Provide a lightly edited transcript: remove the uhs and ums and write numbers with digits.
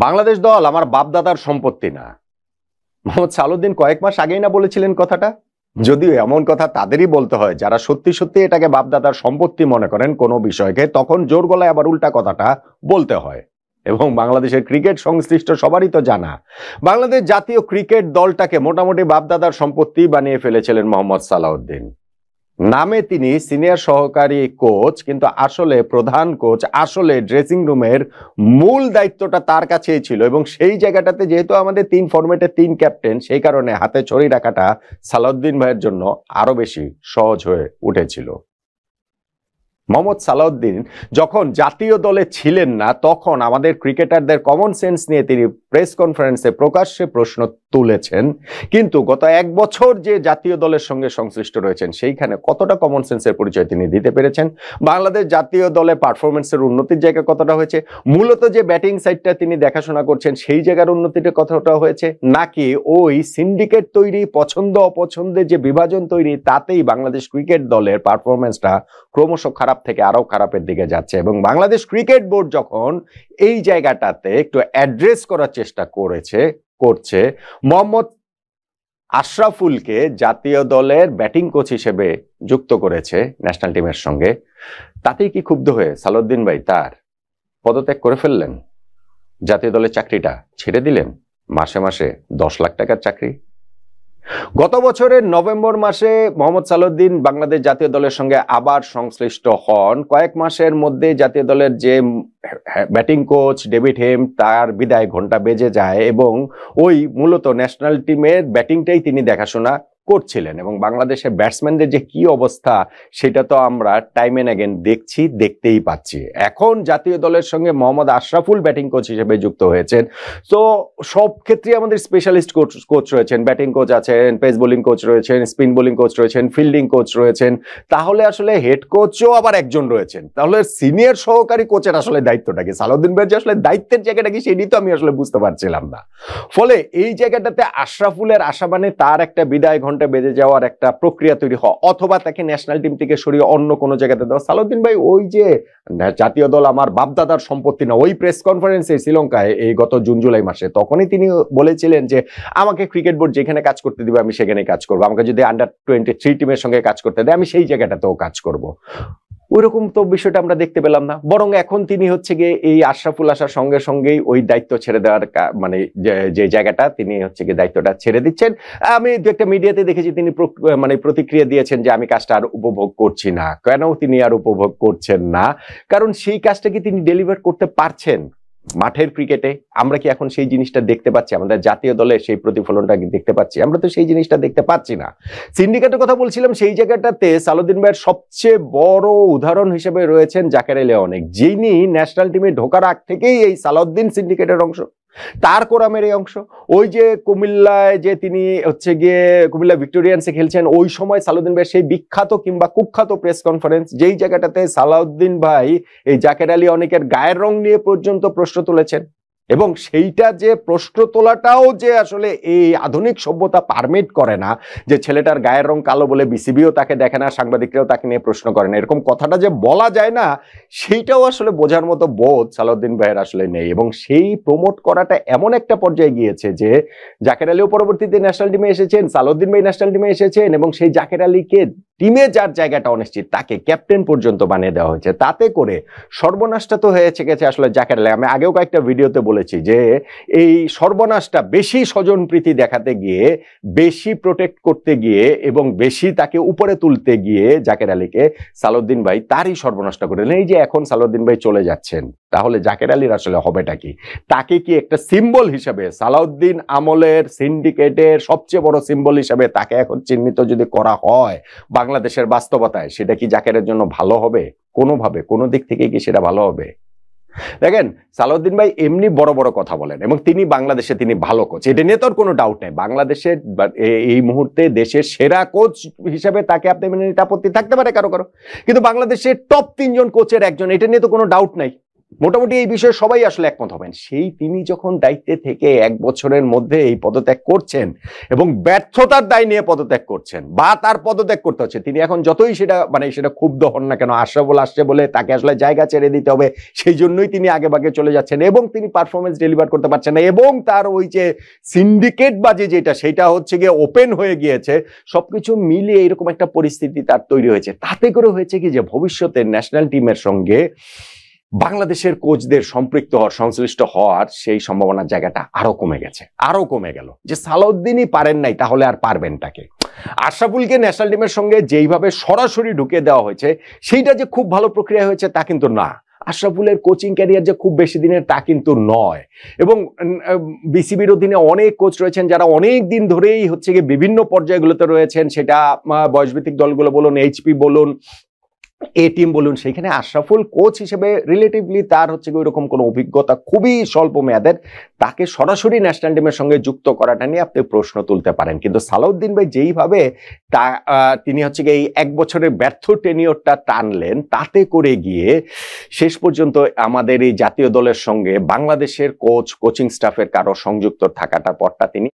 বাংলাদেশ দল আমার বাপদাদার সম্পত্তি না। মোহাম্মদ সালাউদ্দিন কয়েক মাস আগেই না বলেছিলেন কথাটা। যদিও এমন কথা তাদেরই বলতে হয় যারা সত্যি সত্যি এটাকে বাপদাদার সম্পত্তি মনে করেন কোনো বিষয়কে, তখন জোর গলায় আবার উল্টা কথাটা বলতে হয়। এবং বাংলাদেশের ক্রিকেট সংশ্লিষ্ট সবারই তো জানা, বাংলাদেশ জাতীয় ক্রিকেট দলটাকে মোটামুটি বাপদাদার সম্পত্তি বানিয়ে ফেলেছিলেন মোহাম্মদ সালাউদ্দিন। নামে তিনি সিনিয়র সহকারী কোচ, কিন্তু আসলে প্রধান কোচ, আসলে ড্রেসিং রুমের মূল দায়িত্বটা তার কাছেই ছিল। এবং সেই জায়গাটাতে যেহেতু আমাদের 3 ফরম্যাটে 3 ক্যাপ্টেন, সেই কারণে হাতে ছড়ি রাখাটা সালাউদ্দিন ভাইয়ের জন্য আরো বেশি সহজ হয়ে উঠেছিল। মোহাম্মদ সালাউদ্দিন যখন জাতীয় দলে ছিলেন না, তখন আমাদের ক্রিকেটারদের কমন সেন্স নিয়ে তিনি প্রেস কনফারেন্সে প্রকাশ্যে প্রশ্ন তুলেছেন। কিন্তু গত 1 বছর যে জাতীয় দলের সঙ্গে সংশ্লিষ্ট রয়েছেন, সেইখানে কতটা কমন সেন্সের পরিচয় তিনি দিতে পেরেছেন? বাংলাদেশ জাতীয় দলে পারফরমেন্সের উন্নতির জায়গা কতটা হয়েছে? মূলত যে ব্যাটিং সাইডটা তিনি দেখাশোনা করছেন, সেই জায়গার উন্নতিটা কতটা হয়েছে? নাকি ওই সিন্ডিকেট তৈরি, পছন্দ অপছন্দের যে বিভাজন তৈরি, তাতেই বাংলাদেশ ক্রিকেট দলের পারফরমেন্সটা ক্রমশ খারাপ থেকে আরো খারাপের দিকে যাচ্ছে? এবং বাংলাদেশ ক্রিকেট বোর্ড যখন এই জায়গাটাতে একটু অ্যাড্রেস করার চেষ্টা করছে, মোহাম্মদ আশরাফুলকে জাতীয় দলের ব্যাটিং কোচ হিসেবে যুক্ত করেছে ন্যাশনাল টিমের সঙ্গে, তাতেই কি ক্ষুব্ধ হয়ে সালাউদ্দিন ভাই তার পদত্যাগ করে ফেললেন? জাতীয় দলের চাকরিটা ছেড়ে দিলেন? মাসে মাসে 10 লাখ টাকার চাকরি। গত বছরের নভেম্বর মাসে মোহাম্মদ সালাউদ্দিন বাংলাদেশ জাতীয় দলের সঙ্গে আবার সংশ্লিষ্ট হন। কয়েক মাসের মধ্যে জাতীয় দলের যে ব্যাটিং কোচ ডেভিড হেম, তার বিদায় ঘন্টা বেজে যায় এবং ওই মূলত ন্যাশনাল টিমের ব্যাটিংটাই তিনি দেখাশোনা করছিলেন। এবং বাংলাদেশের ব্যাটসম্যানদের যে কি অবস্থা, সেটা তো আমরা টাইম এন্ড অ্যাগেন দেখতেই পাচ্ছি। এখন জাতীয় দলের সঙ্গে মোহাম্মদ আশরাফুল ব্যাটিং কোচ হিসেবে যুক্ত হয়েছেন। তো সব ক্ষেত্রে আমাদের স্পেশালিস্ট কোচ রয়েছেন, ব্যাটিং কোচ আছেন, পেস বোলিং কোচ রয়েছেন, স্পিন বোলিং কোচ রয়েছেন, ফিল্ডিং কোচ রয়েছেন। তাহলে আসলে হেড কোচও আবার একজন রয়েছেন। তাহলে সিনিয়র সহকারী কোচের আসলে দায়িত্বটা কি? সালাউদ্দিন ভাইয়ের যে আসলে দায়িত্বের জায়গাটা কি, সেটি তো আমি আসলে বুঝতে পারছিলাম না। ফলে এই জায়গাটাতে আশরাফুলের আশা মানে তার একটা বিদায় ঘন্টা বেজে যাওয়ার একটা প্রক্রিয়া তৈরি হওয়া, অথবা তাকে ন্যাশনাল টিম থেকে সরিয়ে অন্য কোনো জায়গাতে দেওয়া। সালাউদ্দিন ভাই ওই যে জাতীয় দল আমার বাপদাদার সম্পত্তি না, ওই প্রেস কনফারেন্সে শ্রীলঙ্কায় এই গত জুন জুলাই মাসে, তখনই তিনি বলেছিলেন যে আমাকে ক্রিকেট বোর্ড যেখানে কাজ করতে দিবে আমি সেখানে কাজ করবো, আমাকে যদি আন্ডার-23 টিমের সঙ্গে কাজ করতে দেয় আমি সেই জায়গাটাতেও কাজ করব। ওইরকম তো বিষয়টা আমরা দেখতে পেলাম না। বরং এখন তিনি হচ্ছে গিয়ে এই আশরাফুল আসার সঙ্গে সঙ্গেই ওই দায়িত্ব ছেড়ে দেওয়ার মানে যে জায়গাটা, তিনি হচ্ছে গিয়ে দায়িত্বটা ছেড়ে দিচ্ছেন। আমি দু একটা মিডিয়াতে দেখেছি তিনি মানে প্রতিক্রিয়া দিয়েছেন যে আমি কাজটা আর উপভোগ করছি না। কেন তিনি আর উপভোগ করছেন না? কারণ সেই কাজটা কি তিনি ডেলিভার করতে পারছেন মাঠের ক্রিকেটে? আমরা কি এখন সেই জিনিসটা দেখতে পাচ্ছি? আমাদের জাতীয় দলে সেই প্রতিফলনটা কি দেখতে পাচ্ছি? আমরা তো সেই জিনিসটা দেখতে পাচ্ছি না। সিন্ডিকেটের কথা বলছিলাম, সেই জায়গাটাতে সালাউদ্দিন ভাইয়ের সবচেয়ে বড় উদাহরণ হিসেবে রয়েছেন জাকের আলী অনেক, যিনি ন্যাশনাল টিমে ঢোকার আগ থেকেই এই সালাউদ্দিন সিন্ডিকেটের অংশ, তার কোরামের এই অংশ। ওই যে কুমিল্লায় যে তিনি হচ্ছে গিয়ে কুমিল্লা ভিক্টোরিয়ান্সে খেলছেন, ওই সময় সালাউদ্দিন ভাই সেই বিখ্যাত কিংবা কুখ্যাত প্রেস কনফারেন্স, যেই জায়গাটাতে সালাউদ্দিন ভাই এই জাকের আলী অনেকের গায়ের রং নিয়ে পর্যন্ত প্রশ্ন তুলেছেন। এবং সেইটা যে প্রশ্ন তোলাটাও যে আসলে এই আধুনিক সভ্যতা পারমিট করে না, যে ছেলেটার গায়ের রং কালো বলে বিসিবিও তাকে দেখে না, সাংবাদিকরাও তাকে নিয়ে প্রশ্ন করে না, এরকম কথাটা যে বলা যায় না, সেইটাও আসলে বোঝার মতো বোধ সালাউদ্দিন ভাইয়ের আসলে নেই। এবং সেই প্রমোট করাটা এমন একটা পর্যায়ে গিয়েছে যে জাকের আলীও পরবর্তীতে ন্যাশনাল টিমে এসেছেন, সালাউদ্দিন ভাই ন্যাশনাল টিমে এসেছেন, এবং সেই জাকের আলীকে টিমে যার জায়গাটা অনিশ্চিত তাকে ক্যাপ্টেন পর্যন্ত বানিয়ে দেওয়া হয়েছে। তাতে করে সর্বনাশটা তো হয়েছে গেছে আসলে জাকের আলী। আমি আগেও কয়েকটা ভিডিওতে বলেছি যে এই সর্বনাশটা বেশি স্বজনপ্রীতি দেখাতে গিয়ে, বেশি প্রোটেক্ট করতে গিয়ে এবং বেশি তাকে উপরে তুলতে গিয়ে জাকের আলীকে সালাউদ্দিন ভাই তারই সর্বনাশটা করে দিলেন। এই যে এখন সালাউদ্দিন ভাই চলে যাচ্ছেন, তাহলে জাকের আলীর আসলে হবেটা কি? তাকে কি একটা সিম্বল হিসেবে, সালাউদ্দিন আমলের সিন্ডিকেটের সবচেয়ে বড় সিম্বল হিসেবে তাকে এখন চিহ্নিত যদি করা হয় বাংলাদেশের বাস্তবতায়, সেটা কি জাকেরের জন্য ভালো হবে? কোনোভাবে কোনো দিক থেকে কি সেটা ভালো হবে? দেখেন, সালাউদ্দিন ভাই এমনি বড় বড় কথা বলেন এবং তিনি বাংলাদেশে তিনি ভালো কোচ, এটা নিয়ে তোর কোনো ডাউট নেই। বাংলাদেশের এই মুহূর্তে দেশের সেরা কোচ হিসেবে তাকে আপনি মেনে নিতে আপত্তি থাকতে পারে কারো কারো, কিন্তু বাংলাদেশের টপ 3 জন কোচের একজন, এটা নিয়ে তো কোনো ডাউট নাই। মোটামুটি এই বিষয়ে সবাই আসলে একমত হবেন। সেই তিনি যখন দায়িত্বে থেকে 1 বছরের মধ্যে এই পদত্যাগ করছেন এবং ব্যর্থতার দায় নিয়ে পদত্যাগ করছেন বা তার পদত্যাগ করতে হচ্ছে, তিনি এখন যতই সেটা ক্ষুব্ধ হন না কেন, আশরাফুল আসছে বলে তাকে আসলে জায়গা ছেড়ে দিতে হবে, সেই জন্যই তিনি আগে ভাগে চলে যাচ্ছেন এবং তিনি পারফরমেন্স ডেলিভার করতে পারছেন না এবং তার ওই যে সিন্ডিকেট বাজি যেটা, সেটা হচ্ছে গিয়ে ওপেন হয়ে গিয়েছে। সবকিছু মিলিয়ে এরকম একটা পরিস্থিতি তার তৈরি হয়েছে। তাতে করে হয়েছে কি যে ভবিষ্যতে ন্যাশনাল টিমের সঙ্গে বাংলাদেশের কোচদের সম্পৃক্ত হওয়ার, সংশ্লিষ্ট হওয়ার সেই সম্ভাবনার জায়গাটা আরো কমে গেছে, আরো কমে গেল। যে সালাউদ্দিনই পারেন নাই, তাহলে আর পারবেনটাকে? আশরাফুলকে ন্যাশনাল টিমের সঙ্গে যেইভাবে সরাসরি ঢুকে দেওয়া হয়েছে, সেইটা যে খুব ভালো প্রক্রিয়া হয়েছে তা কিন্তু না। আশরাফুলের কোচিং ক্যারিয়ার যে খুব বেশি দিনের তা কিন্তু নয়। এবং বিসিবির অধীনে অনেক কোচ রয়েছেন যারা অনেক দিন ধরেই হচ্ছে গিয়ে বিভিন্ন পর্যায়গুলোতে রয়েছেন, সেটা বয়সভিত্তিক দলগুলো বলুন, এইচপি বলুন, এ টিম বলুন, সেখানে আশরাফুল কোচ হিসেবে রিলেটিভলি তার হচ্ছে ওই রকম কোনো অভিজ্ঞতা খুবই স্বল্প মেয়াদের। তাকে সরাসরি ন্যাশনাল টিমের সঙ্গে যুক্ত করাটা নিয়ে আপনি প্রশ্ন তুলতে পারেন, কিন্তু সালাউদ্দিন ভাই যেইভাবে তিনি হচ্ছে এই 1 বছরের ব্যর্থ টেনিওরটা টানলেন, তাতে করে গিয়ে শেষ পর্যন্ত আমাদের এই জাতীয় দলের সঙ্গে বাংলাদেশের কোচিং স্টাফের কারো সংযুক্ত থাকাটার পরটা তিনি